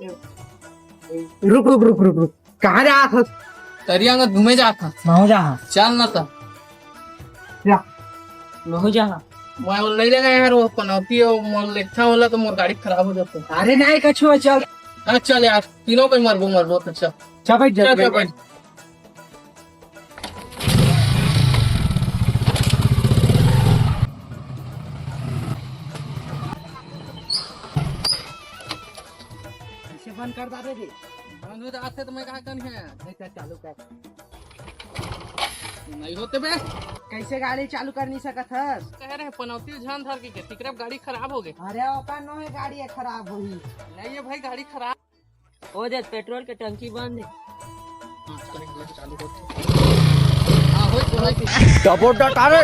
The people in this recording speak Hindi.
रुक रुक रुक रुक रुक, कहाँ जा था? तरिया घूमे जाता महू जा। चल ना था महू जा। मैं नहीं लगा यार, वो पनौती है, मोर अच्छा होला तो मोर गाड़ी खराब हो जाता। अरे नहीं कछुआ, चल हाँ चल यार, तीनों पे मरबो तो चल चल बैठ जा, चल बैठ। ऐसे बंद कर दे रे। बंद हो जाते तो मैं क्या करनी है? नहीं कर, चालू कर। नहीं होते बे, कैसे गाड़ी चालू कर नहीं सकत है? कह रहे पनौती ध्यान धर के तिकरे गाड़ी खराब हो गई। अरे ओका नो है, गाड़ी है खराब हुई। नहीं है भाई, गाड़ी खराब हो जाए, पेट्रोल के टंकी बंद है। हाँ, चालू होते। हाँ, हो टपोटा टारे।